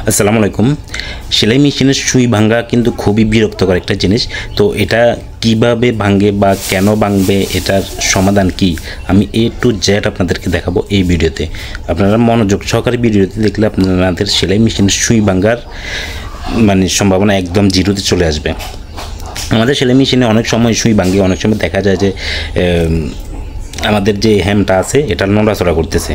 আসসালামু আলাইকুম। সেলাই মেশিনের সুই ভাঙা কিন্তু খুবই বিরক্তকর একটা জিনিস। তো এটা কিভাবে ভাঙে বা কেন ভাঙবে, এটার সমাধান কি, আমি A to Z আপনাদেরকে দেখাবো এই ভিডিওতে। আপনারা মনোযোগ সহকারে ভিডিওতে দেখলে আপনাদের সেলাই মেশিনের সুই ভাঙার সম্ভাবনা একদম জিরোতে চলে আসবে। আমাদের সেলাই মেশিনে অনেক সময় সুই ভাঙে, অনেক সময় দেখা যায় যে আমাদের যে হ্যামটা আছে এটা নড়াচড়া করতেছে।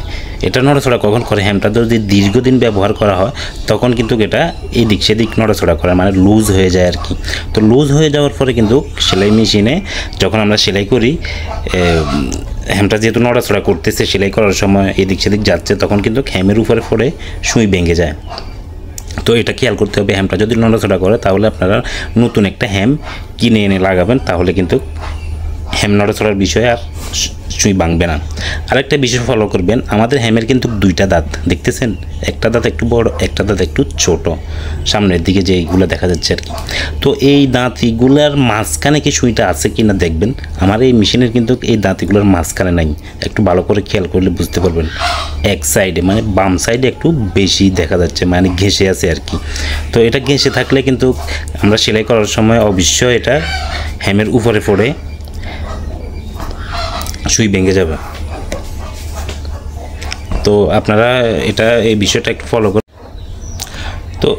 এটা নড়াচড়া কখন করে, হ্যামটা যদি দীর্ঘদিন ব্যবহার করা হয় তখন কিন্তু এটা এদিক সেদিক নড়াচড়া করে, লুজ হয়ে যায় আর কি। তো লুজ হয়ে যাওয়ার পরে কিন্তু সেলাই মেশিনে যখন আমরা সেলাই করি, হ্যামটা যেহেতু নড়াচড়া করতেছে, সেলাই করার সময় এদিক সেদিক যাচ্ছে, তখন কিন্তু হ্যামের উপরে পড়ে সুই ভেঙে যায়। তো এটা খেয়াল করতে হবে, হ্যামটা যদি নড়াচড়া করে তাহলে আপনারা নতুন একটা হ্যাম কিনে এনে লাগাবেন, তাহলে কিন্তু হ্যাম নড়াচড়ার বিষয়ে আর সুই ভাঙবে না। আরেকটা বিষয় ফলো করবেন, আমাদের হ্যামের কিন্তু দুইটা দাঁত দেখতেছেন, একটা দাঁত একটু বড়, একটা দাঁত একটু ছোট, সামনের দিকে যে এইগুলো দেখা যাচ্ছে আর কি। তো এই দাঁতগুলোর মাঝখানে কি সুইটা আছে কি না দেখবেন। আমার এই মেশিনের কিন্তু এই দাঁতগুলোর মাঝখানে নাই, একটু ভালো করে খেয়াল করলে বুঝতে পারবেন। এক সাইডে বাম সাইডে একটু বেশি দেখা যাচ্ছে, ঘেঁষে আছে আর কি। তো এটা ঘেঁষে থাকলে কিন্তু আমরা সেলাই করার সময় অবশ্যই এটা হ্যামের উপরে পড়ে সুই ভেঙে যাবে। তো আপনারা এই বিষয়টা একটু ফলো করুন। তো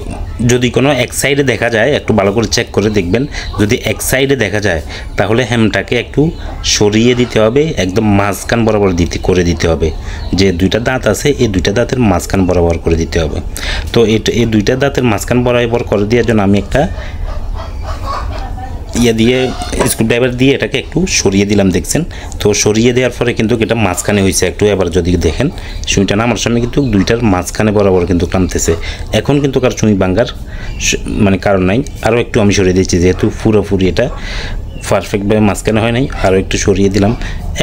যদি কোনো এক সাইডে দেখা যায়, একটু ভালো করে চেক করে দেখবেন। যদি এক সাইডে দেখা যায় তাহলে হ্যামটাকে একটু সরিয়ে দিতে হবে, একদম মাঝখান বরাবর করে দিতে হবে। যে দুইটা দাঁত আছে এই দুইটা দাঁতের মাঝখান বরাবর করে দিতে হবে। তো এই দুইটা দাঁতের মাঝখান বরাবর করে দেওয়ার জন্য আমি একটা দিয়ে স্ক্রুড্রাইভার দিয়ে এটাকে একটু সরিয়ে দিলাম, দেখছেন। তো সরিয়ে দেওয়ার পরে কিন্তু এটা মাঝখানে হয়েছে একটু। এবার যদি দেখেন সুইটা নামার সময় কিন্তু দুইটার মাঝখানে বরাবর কিন্তু নামতেছে। এখন কিন্তু কার সুই ভাঙার কারণ নাই। আরও একটু আমি সরিয়ে দিচ্ছি, যেহেতু পুরোপুরি এটা পারফেক্টভাবে মাঝখানে হয় নাই, আরও একটু সরিয়ে দিলাম।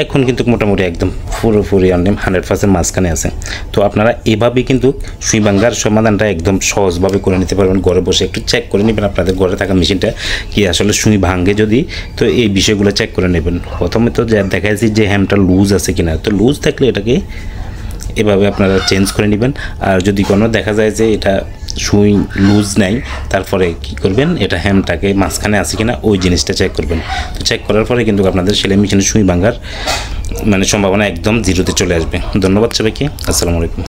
এখন কিন্তু মোটামুটি একদম পুরোপুরি 100% মাঝখানে আছে। তো আপনারা এভাবেই কিন্তু সুই ভাঙার সমাধানটা একদম সহজভাবে করে নিতে পারবেন। ঘরে বসে একটু চেক করে নেবেন আপনাদের ঘরে থাকা মেশিনটা কি আসলে সুই ভাঙে যদি, তো এই বিষয়গুলো চেক করে নেবেন। প্রথমে তো দেখা যাচ্ছে যে হ্যামটা লুজ আছে কিনা, তো লুজ থাকলে এটাকে এভাবে আপনারা চেঞ্জ করে নেবেন। আর যদি কোনো দেখা যায় যে এটা সুই লুজ নাই, তারপরে কি করবেন, এটা হ্যামটাকে মাঝখানে আছে কিনা ওই জিনিসটা চেক করবেন। তো চেক করার পরে কিন্তু আপনাদের সেলাই মেশিনে সুই ভাঙার সম্ভাবনা একদম জিরোতে চলে আসবে। ধন্যবাদ সবাইকে। আসসালামু আলাইকুম।